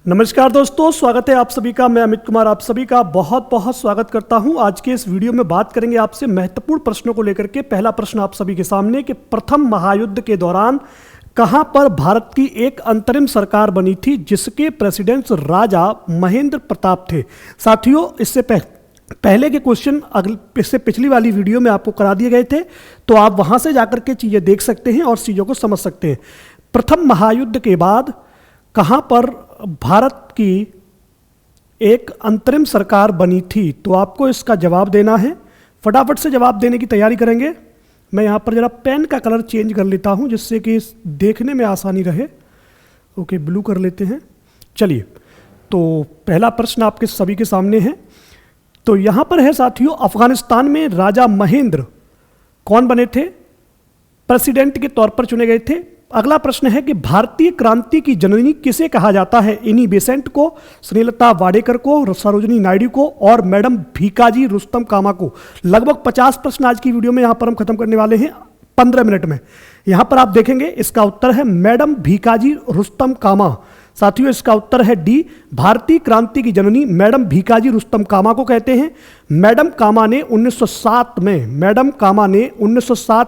नमस्कार दोस्तों, स्वागत है आप सभी का। मैं अमित कुमार आप सभी का बहुत बहुत स्वागत करता हूं। आज के इस वीडियो में बात करेंगे आपसे महत्वपूर्ण प्रश्नों को लेकर के। पहला प्रश्न आप सभी के सामने कि प्रथम महायुद्ध के दौरान कहां पर भारत की एक अंतरिम सरकार बनी थी जिसके प्रेसिडेंट राजा महेंद्र प्रताप थे। साथियों, इससे पहले के क्वेश्चन इससे पिछली वाली वीडियो में आपको करा दिए गए थे, तो आप वहां से जाकर के चीजें देख सकते हैं और चीजों को समझ सकते हैं। प्रथम महायुद्ध के बाद कहां पर भारत की एक अंतरिम सरकार बनी थी, तो आपको इसका जवाब देना है। फटाफट से जवाब देने की तैयारी करेंगे। मैं यहाँ पर जरा पेन का कलर चेंज कर लेता हूँ जिससे कि देखने में आसानी रहे। ओके, ब्लू कर लेते हैं। चलिए, तो पहला प्रश्न आपके सभी के सामने है। तो यहाँ पर है साथियों, अफगानिस्तान में राजा महेंद्र कौन बने थे? प्रेसिडेंट के तौर पर चुने गए थे। अगला प्रश्न है कि भारतीय क्रांति की जननी किसे कहा जाता है? एनी बेसेंट को, स्नेहलता वाडेकर को, सरोजिनी नायडू को और मैडम भीकाजी रुस्तम कामा को। लगभग 50 प्रश्न आज की वीडियो में यहां पर हम खत्म करने वाले हैं 15 मिनट में। यहां पर आप देखेंगे इसका उत्तर है मैडम भीकाजी रुस्तम कामा। साथियों, इसका उत्तर है डी। भारतीय क्रांति की जननी मैडम भीकाजी रुस्तम कामा को कहते हैं। मैडम कामा ने 1907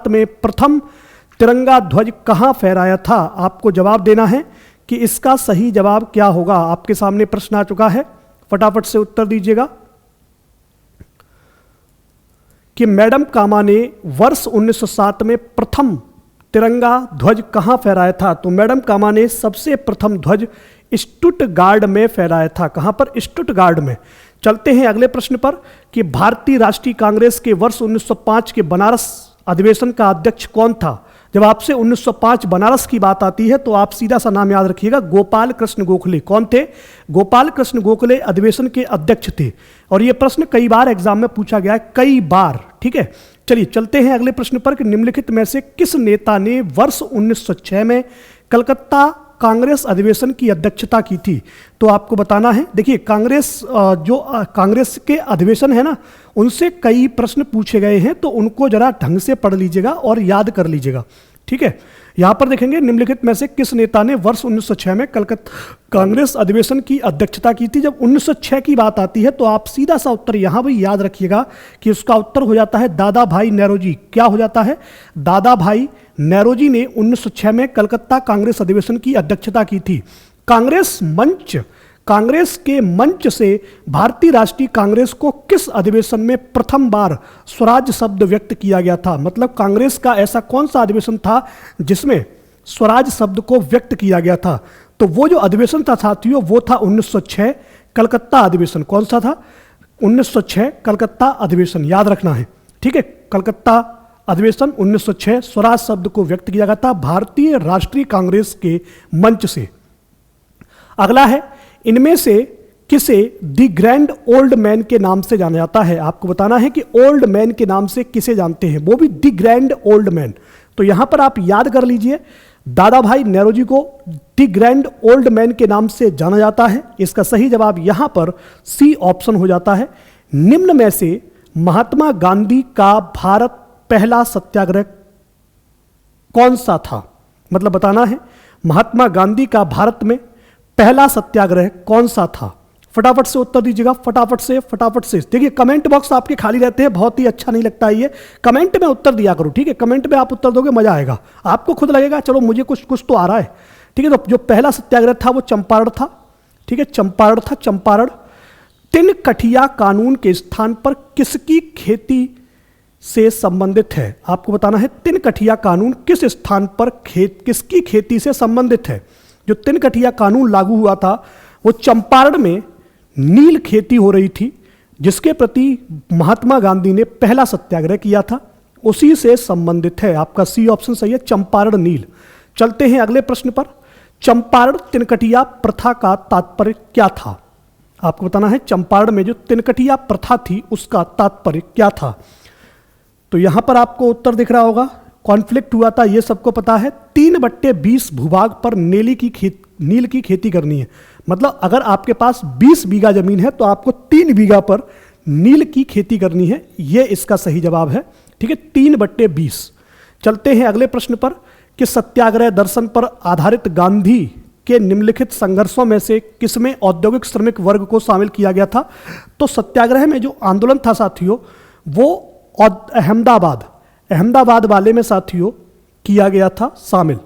में प्रथम तिरंगा ध्वज कहां फहराया था? आपको जवाब देना है कि इसका सही जवाब क्या होगा। आपके सामने प्रश्न आ चुका है, फटाफट से उत्तर दीजिएगा कि मैडम कामा ने वर्ष 1907 में प्रथम तिरंगा ध्वज कहां फहराया था? तो मैडम कामा ने सबसे प्रथम ध्वज स्टुटगार्ड में फहराया था। कहां पर? स्टुटगार्ड में। चलते हैं अगले प्रश्न पर कि भारतीय राष्ट्रीय कांग्रेस के वर्ष 1905 के बनारस अधिवेशन का अध्यक्ष कौन था? जब आपसे 1905 बनारस की बात आती है तो आप सीधा सा नाम याद रखिएगा, गोपाल कृष्ण गोखले। कौन थे? गोपाल कृष्ण गोखले अधिवेशन के अध्यक्ष थे। और यह प्रश्न कई बार एग्जाम में पूछा गया है, कई बार। ठीक है, चलिए चलते हैं अगले प्रश्न पर कि निम्नलिखित में से किस नेता ने वर्ष 1906 में कलकत्ता कांग्रेस अधिवेशन की अध्यक्षता की थी? तो आपको बताना है। देखिए, कांग्रेस के अधिवेशन है ना, उनसे कई प्रश्न पूछे गए हैं, तो उनको जरा ढंग से पढ़ लीजिएगा और याद कर लीजिएगा। ठीक है, यहां पर देखेंगे निम्नलिखित में से किस नेता ने वर्ष 1906 में कलकत्ता कांग्रेस अधिवेशन की अध्यक्षता की थी। जब 1906 की बात आती है तो आप सीधा सा उत्तर यहां भी याद रखिएगा कि उसका उत्तर हो जाता है दादा भाई नेरोजी। क्या हो जाता है? दादा भाई नेरोजी ने 1906 में कलकत्ता कांग्रेस अधिवेशन की अध्यक्षता की थी। कांग्रेस के मंच से भारतीय राष्ट्रीय कांग्रेस को किस अधिवेशन में प्रथम बार स्वराज शब्द व्यक्त किया गया था? मतलब कांग्रेस का ऐसा कौन सा अधिवेशन था जिसमें स्वराज शब्द को व्यक्त किया गया था? तो वो जो अधिवेशन था साथियों, वो था 1906 कलकत्ता अधिवेशन। कौन सा था? 1906 कलकत्ता अधिवेशन, याद रखना है। ठीक है, कलकत्ता अधिवेशन 1906, स्वराज शब्द को व्यक्त किया गया था भारतीय राष्ट्रीय कांग्रेस के मंच से। अगला है, इनमें से किसे द ग्रैंड ओल्ड मैन के नाम से जाना जाता है? आपको बताना है कि ओल्ड मैन के नाम से किसे जानते हैं, वो भी द ग्रैंड ओल्ड मैन। तो यहां पर आप याद कर लीजिए, दादा भाई नेरोजी को द ग्रैंड ओल्ड मैन के नाम से जाना जाता है। इसका सही जवाब यहां पर सी ऑप्शन हो जाता है। निम्न में से महात्मा गांधी का भारत पहला सत्याग्रह कौन सा था? मतलब बताना है महात्मा गांधी का भारत में पहला सत्याग्रह कौन सा था? फटाफट से उत्तर दीजिएगा, फटाफट से। देखिए, कमेंट बॉक्स आपके खाली रहते हैं, बहुत ही अच्छा नहीं लगता है ये। कमेंट में उत्तर दिया करो। ठीक है, कमेंट में आप उत्तर दोगे, मजा आएगा, आपको खुद लगेगा चलो मुझे कुछ तो आ रहा है। ठीक है, तो जो पहला सत्याग्रह था वो चंपारण था। ठीक है, चंपारण। तिनकठिया कानून के स्थान पर किसकी खेती से संबंधित है? आपको बताना है तिनकठिया कानून किस स्थान पर किसकी खेती से संबंधित है। जो तिनकठिया कानून लागू हुआ था वो चंपारण में नील खेती हो रही थी, जिसके प्रति महात्मा गांधी ने पहला सत्याग्रह किया था, उसी से संबंधित है। आपका सी ऑप्शन सही है, चंपारण नील। चलते हैं अगले प्रश्न पर। चंपारण तिनकठिया प्रथा का तात्पर्य क्या था? आपको बताना है चंपारण में जो तिनकठिया प्रथा थी उसका तात्पर्य क्या था। तो यहां पर आपको उत्तर दिख रहा होगा, कॉन्फ्लिक्ट हुआ था, ये सबको पता है। 3/20 भूभाग पर नील की खेती करनी है। मतलब अगर आपके पास 20 बीघा जमीन है तो आपको 3 बीघा पर नील की खेती करनी है। ये इसका सही जवाब है। ठीक है, 3/20। चलते हैं अगले प्रश्न पर कि सत्याग्रह दर्शन पर आधारित गांधी के निम्नलिखित संघर्षों में से किसमें औद्योगिक श्रमिक वर्ग को शामिल किया गया था? तो सत्याग्रह में जो आंदोलन था साथियों, वो अहमदाबाद वाले में साथियों किया गया था शामिल।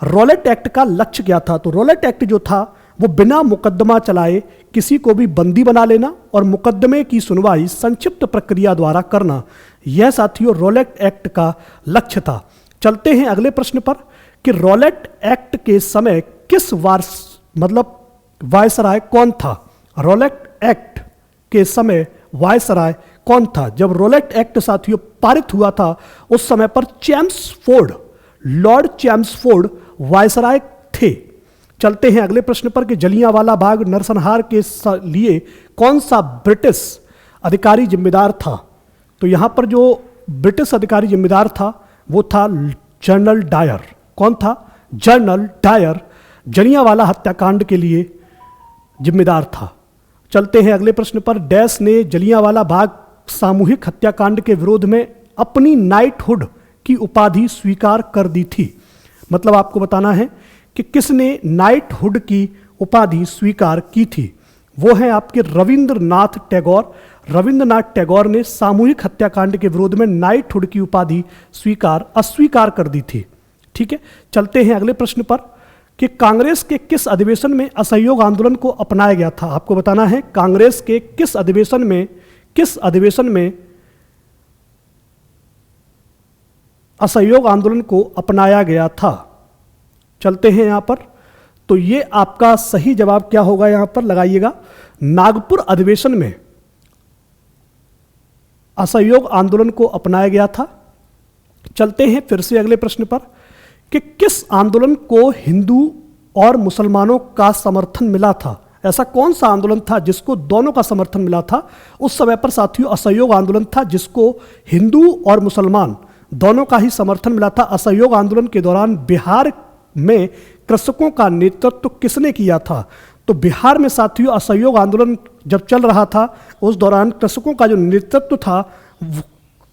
रॉलेट एक्ट का लक्ष्य क्या था? तो रॉलेट एक्ट जो था वो बिना मुकदमा चलाए किसी को भी बंदी बना लेना और मुकदमे की सुनवाई संक्षिप्त प्रक्रिया द्वारा करना, यह साथियों रॉलेट एक्ट का लक्ष्य था। चलते हैं अगले प्रश्न पर कि रॉलेट एक्ट के समय किस वायसराय कौन था? रॉलेट एक्ट के समय वायसराय कौन था? जब रॉलेट एक्ट साथियों पारित हुआ था उस समय पर लॉर्ड चैम्सफोर्ड वायसराय थे। चलते हैं अगले प्रश्न पर कि जलियांवाला बाग नरसंहार के लिए कौन सा ब्रिटिश अधिकारी जिम्मेदार था? तो यहां पर जो ब्रिटिश अधिकारी जिम्मेदार था वो था जनरल डायर। कौन था? जनरल डायर जलियांवाला हत्याकांड के लिए जिम्मेदार था। चलते हैं अगले प्रश्न पर। डैश ने जलियांवाला बाग सामूहिक हत्याकांड के विरोध में अपनी नाइटहुड की उपाधि स्वीकार कर दी थी। मतलब आपको बताना है कि किसने नाइटहुड की उपाधि स्वीकार की थी। वो है आपके रविंद्रनाथ टैगोर। रविंद्रनाथ टैगोर ने सामूहिक हत्याकांड के विरोध में नाइटहुड की उपाधि अस्वीकार कर दी थी। ठीक है, चलते हैं अगले प्रश्न पर कि कांग्रेस के किस अधिवेशन में असहयोग आंदोलन को अपनाया गया था? आपको बताना है कांग्रेस के किस अधिवेशन में असहयोग आंदोलन को अपनाया गया था। चलते हैं यहां पर, तो ये आपका सही जवाब क्या होगा यहां पर लगाइएगा, नागपुर अधिवेशन में असहयोग आंदोलन को अपनाया गया था। चलते हैं फिर से अगले प्रश्न पर कि किस आंदोलन को हिंदू और मुसलमानों का समर्थन मिला था? ऐसा कौन सा आंदोलन था जिसको दोनों का समर्थन मिला था? उस समय पर साथियों असहयोग आंदोलन था जिसको हिंदू और मुसलमान दोनों का ही समर्थन मिला था। असहयोग आंदोलन के दौरान बिहार में कृषकों का नेतृत्व किसने किया था? तो बिहार में साथियों असहयोग आंदोलन जब चल रहा था उस दौरान कृषकों का जो नेतृत्व था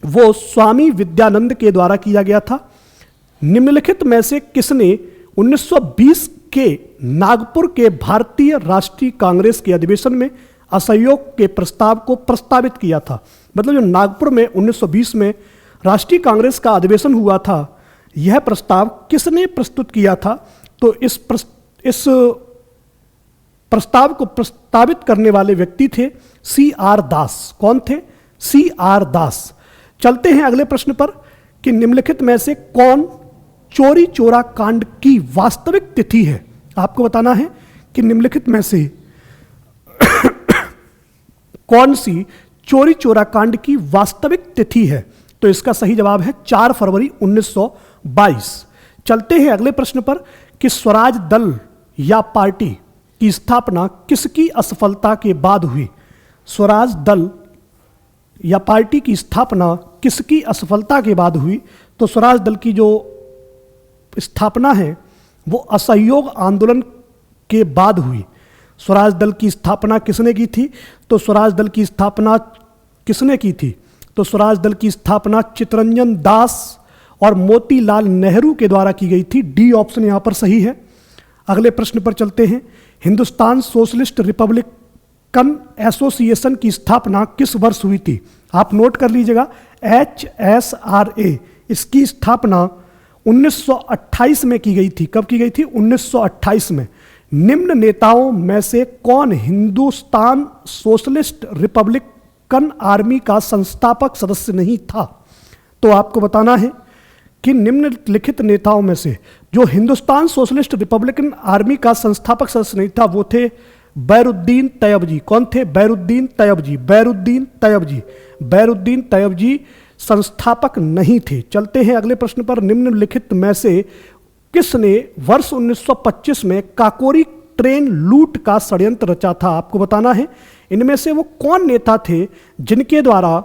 वो स्वामी विद्यानंद के द्वारा किया गया था। निम्नलिखित में से किसने 1920 के नागपुर के भारतीय राष्ट्रीय कांग्रेस के अधिवेशन में असहयोग के प्रस्ताव को प्रस्तावित किया था? मतलब जो नागपुर में 1920 में राष्ट्रीय कांग्रेस का अधिवेशन हुआ था, यह प्रस्ताव किसने प्रस्तुत किया था? तो इस प्रस्ताव को प्रस्तावित करने वाले व्यक्ति थे C.R. दास। कौन थे? C.R. दास। चलते हैं अगले प्रश्न पर कि निम्नलिखित में से कौन चोरी चोरा कांड की वास्तविक तिथि है? आपको बताना है कि निम्नलिखित में से कौन सी चोरी चोरा कांड की वास्तविक तिथि है? तो इसका सही जवाब है 4 फरवरी 1922। चलते हैं अगले प्रश्न पर कि स्वराज दल या पार्टी की स्थापना किसकी असफलता के बाद हुई? स्वराज दल या पार्टी की स्थापना किसकी असफलता के बाद हुई? तो स्वराज दल की जो स्थापना है वो असहयोग आंदोलन के बाद हुई। स्वराज दल की स्थापना किसने की थी? तो स्वराज दल की स्थापना किसने की थी? तो स्वराज दल की स्थापना चित्तरंजन दास और मोतीलाल नेहरू के द्वारा की गई थी। डी ऑप्शन यहां पर सही है। अगले प्रश्न पर चलते हैं। हिंदुस्तान सोशलिस्ट रिपब्लिकन एसोसिएशन की स्थापना किस वर्ष हुई थी? आप नोट कर लीजिएगा, HSRA, इसकी स्थापना 1928 में की गई थी। कब की गई थी? 1928 में। निम्न नेताओं में से कौन हिंदुस्तान सोशलिस्ट रिपब्लिकन आर्मी का संस्थापक सदस्य नहीं था? तो आपको बताना है कि निम्नलिखित नेताओं में से जो हिंदुस्तान सोशलिस्ट रिपब्लिकन आर्मी का संस्थापक सदस्य नहीं था वो थे बैरुद्दीन तैयबजी। कौन थे? बैरुद्दीन तैयबजी। बैरुद्दीन तैयबजी संस्थापक नहीं थे। चलते हैं अगले प्रश्न पर। निम्नलिखित में से किसने वर्ष 1925 में काकोरी ट्रेन लूट का षड्यंत्र रचा था? आपको बताना है इनमें से वो कौन नेता थे जिनके द्वारा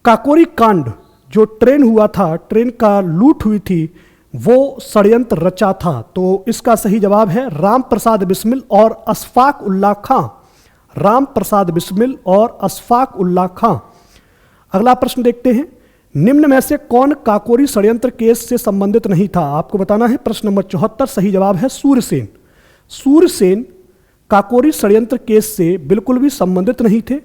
काकोरी कांड, जो ट्रेन हुआ था, ट्रेन का लूट हुई थी, वो षड्यंत्र रचा था? तो इसका सही जवाब है राम प्रसाद बिस्मिल और अशफाक उल्लाह खां। राम प्रसाद बिस्मिल और अशफाक उल्लाह खां। अगला प्रश्न देखते हैं। निम्न में से कौन काकोरी षड्यंत्र केस से संबंधित नहीं था? आपको बताना है। प्रश्न नंबर 74 सही जवाब है सूर्यसेन। सूरसेन काकोरी षड्यंत्र केस से बिल्कुल भी संबंधित नहीं थे।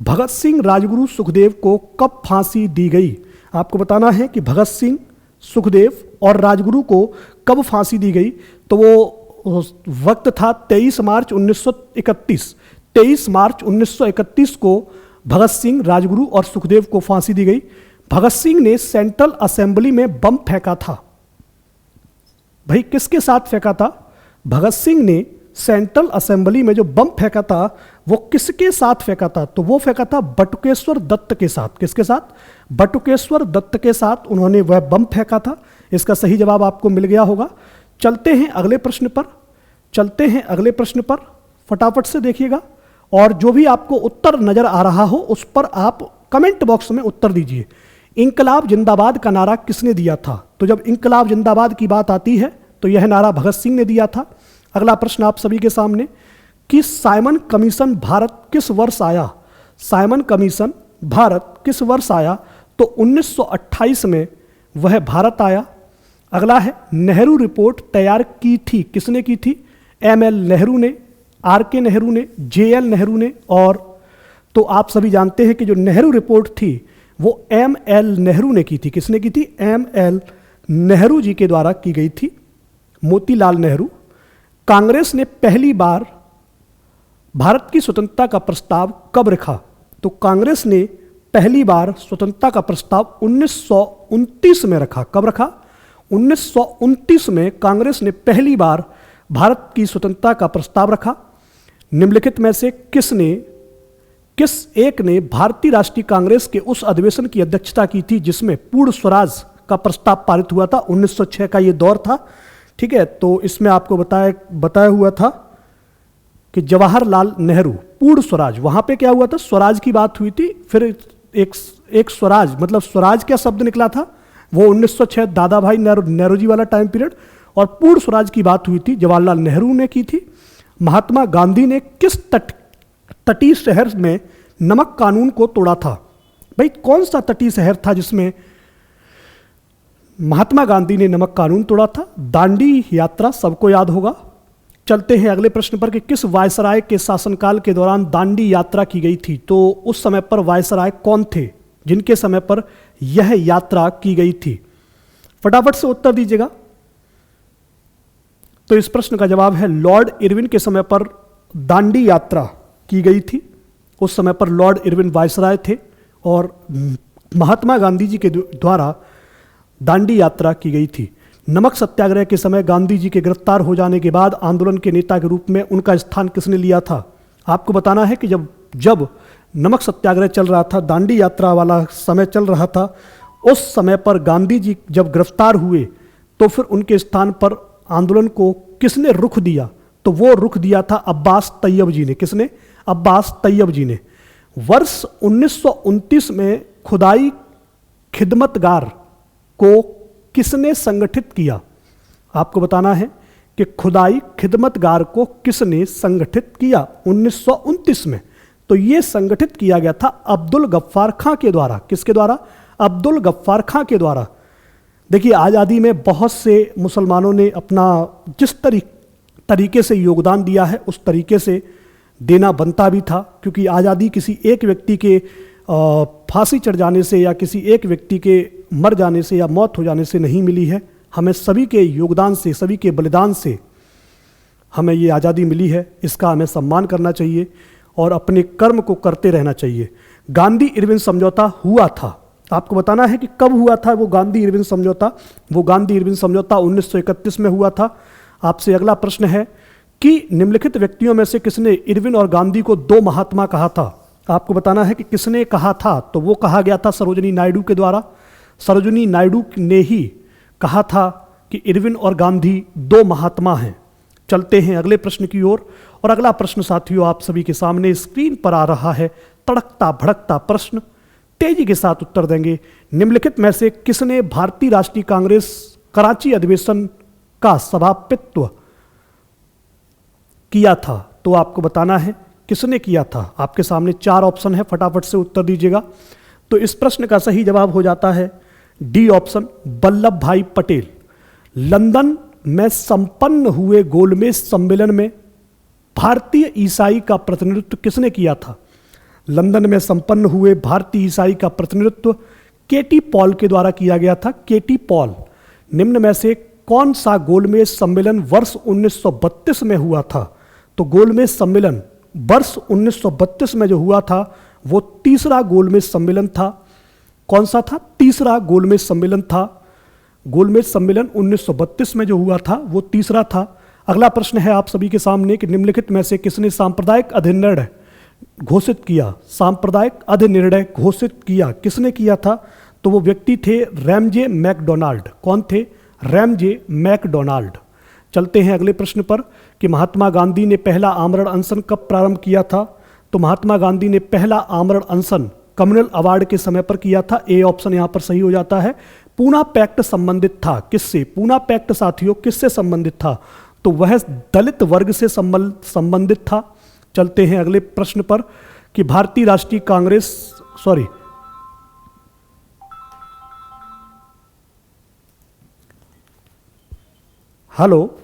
भगत सिंह, राजगुरु, सुखदेव को कब फांसी दी गई? आपको बताना है कि भगत सिंह, सुखदेव और राजगुरु को कब फांसी दी गई। तो वो वक्त था 23 मार्च 1931। 23 मार्च 1931 को भगत सिंह, राजगुरु और सुखदेव को फांसी दी गई। भगत सिंह ने सेंट्रल असेंबली में बम फेंका था। भाई किसके साथ फेंका था? भगत सिंह ने सेंट्रल असेंबली में जो बम फेंका था वो किसके साथ फेंका था? तो वो फेंका था बटुकेश्वर दत्त के साथ। किसके साथ? बटुकेश्वर दत्त के साथ उन्होंने वह बम फेंका था। इसका सही जवाब आपको मिल गया होगा। चलते हैं अगले प्रश्न पर। फटाफट से देखिएगा और जो भी आपको उत्तर नजर आ रहा हो उस पर आप कमेंट बॉक्स में उत्तर दीजिए। इंकलाब जिंदाबाद का नारा किसने दिया था? तो जब इंकलाब जिंदाबाद की बात आती है तो यह नारा भगत सिंह ने दिया था। अगला प्रश्न आप सभी के सामने कि साइमन कमीशन भारत किस वर्ष आया? साइमन कमीशन भारत किस वर्ष आया? तो 1928 में वह भारत आया। अगला है नेहरू रिपोर्ट तैयार की थी, किसने की थी? एमएल नेहरू ने, आरके नेहरू ने, जेएल नेहरू ने। और तो आप सभी जानते हैं कि जो नेहरू रिपोर्ट थी वो एमएल नेहरू ने की थी। किसने की थी? एमएल नेहरू जी के द्वारा की गई थी, मोतीलाल नेहरू। कांग्रेस ने पहली बार भारत की स्वतंत्रता का प्रस्ताव कब रखा? तो कांग्रेस ने पहली बार स्वतंत्रता का प्रस्ताव 1929 में रखा। कब रखा? 1929 में कांग्रेस ने पहली बार भारत की स्वतंत्रता का प्रस्ताव रखा। निम्नलिखित में से किस एक ने भारतीय राष्ट्रीय कांग्रेस के उस अधिवेशन की अध्यक्षता की थी जिसमें पूर्ण स्वराज का प्रस्ताव पारित हुआ था? 1906 का ये दौर था। ठीक है, तो इसमें आपको बताया हुआ था कि जवाहरलाल नेहरू, पूर्ण स्वराज, वहां पे क्या हुआ था? स्वराज की बात हुई थी। फिर एक स्वराज, मतलब स्वराज क्या शब्द निकला था वो 1906 दादा भाई नेहरू जी वाला टाइम पीरियड। और पूर्ण स्वराज की बात हुई थी, जवाहरलाल नेहरू ने की थी। महात्मा गांधी ने किस तटीय शहर में नमक कानून को तोड़ा था? भाई कौन सा तटीय शहर था जिसमें महात्मा गांधी ने नमक कानून तोड़ा था? दांडी यात्रा, सबको याद होगा। चलते हैं अगले प्रश्न पर कि किस वायसराय के शासनकाल के दौरान दांडी यात्रा की गई थी? तो उस समय पर वायसराय कौन थे जिनके समय पर यह यात्रा की गई थी? फटाफट से उत्तर दीजिएगा। तो इस प्रश्न का जवाब है लॉर्ड इरविन के समय पर दांडी यात्रा की गई थी। उस समय पर लॉर्ड इरविन वायसराय थे और महात्मा गांधी जी के द्वारा दांडी यात्रा की गई थी। नमक सत्याग्रह के समय गांधी जी के गिरफ्तार हो जाने के बाद आंदोलन के नेता के रूप में उनका स्थान किसने लिया था? आपको बताना है कि जब नमक सत्याग्रह चल रहा था, दांडी यात्रा वाला समय चल रहा था, उस समय पर गांधी जी जब गिरफ्तार हुए तो फिर उनके स्थान पर आंदोलन को किसने रुख दिया? तो वो रुख दिया था अब्बास तैयब जी ने। किसने? अब्बास तैयब जी ने। वर्ष 1929 में खुदाई खिदमतगार को किसने संगठित किया? आपको बताना है कि खुदाई खिदमतगार को किसने संगठित किया 1929 में? तो यह संगठित किया गया था अब्दुल गफ्फार खां के द्वारा। किसके द्वारा? अब्दुल गफ्फार खां के द्वारा। देखिए, आज़ादी में बहुत से मुसलमानों ने अपना जिस तरीके से योगदान दिया है उस तरीके से देना बनता भी था, क्योंकि आज़ादी किसी एक व्यक्ति के फांसी चढ़ जाने से या किसी एक व्यक्ति के मर जाने से या मौत हो जाने से नहीं मिली है। हमें सभी के योगदान से, सभी के बलिदान से हमें ये आज़ादी मिली है। इसका हमें सम्मान करना चाहिए और अपने कर्म को करते रहना चाहिए। गांधी इरविन समझौता हुआ था, आपको बताना है कि कब हुआ था वो गांधी इरविन समझौता। वो गांधी इरविन समझौता 1931 में हुआ था। आपसे अगला प्रश्न है कि निम्नलिखित व्यक्तियों में से किसने इरविन और गांधी को दो महात्मा कहा था? आपको बताना है कि किसने कहा था। तो वो कहा गया था सरोजिनी नायडू के द्वारा। सरोजिनी नायडू ने ही कहा था कि इरविन और गांधी दो महात्मा हैं। चलते हैं अगले प्रश्न की ओर। और अगला प्रश्न साथियों आप सभी के सामने स्क्रीन पर आ रहा है। तड़कता भड़कता प्रश्न, तेजी के साथ उत्तर देंगे। निम्नलिखित में से किसने भारतीय राष्ट्रीय कांग्रेस कराची अधिवेशन का सभापतित्व किया था? तो आपको बताना है किसने किया था। आपके सामने चार ऑप्शन है, फटाफट से उत्तर दीजिएगा। तो इस प्रश्न का सही जवाब हो जाता है डी ऑप्शन, वल्लभ भाई पटेल। लंदन में संपन्न हुए गोलमेज सम्मेलन में भारतीय ईसाई का प्रतिनिधित्व किसने किया था? लंदन में संपन्न हुए भारतीय ईसाई का प्रतिनिधित्व केटी पॉल के द्वारा किया गया था। केटी पॉल। निम्न में से कौन सा गोलमेज सम्मेलन वर्ष 1932 में हुआ था? तो गोलमेज सम्मेलन वर्ष 1932 में जो हुआ था वो तीसरा गोलमेज सम्मेलन था। कौन सा था? तीसरा गोलमेज सम्मेलन था। गोलमेज सम्मेलन 1932 में जो हुआ था वो तीसरा था। अगला प्रश्न है आप सभी के सामने कि निम्नलिखित में से किसने सांप्रदायिक अधिनिर्णय घोषित किया? सांप्रदायिक अधिनिर्णय घोषित किया किसने किया था? तो वो व्यक्ति थे रैमजे मैकडोनाल्ड। कौन थे? Ramsay MacDonald. चलते हैं अगले प्रश्न पर कि महात्मा गांधी ने पहला आमरण अनशन कब प्रारंभ किया था? तो महात्मा गांधी ने पहला आमरण अनशन कम्युनल अवार्ड के समय पर किया था। ए ऑप्शन यहां पर सही हो जाता है। पूना पैक्ट संबंधित था किससे? पूना पैक्ट साथियों किससे संबंधित था? तो वह दलित वर्ग से संबंधित था। चलते हैं अगले प्रश्न पर कि भारतीय राष्ट्रीय कांग्रेस हेलो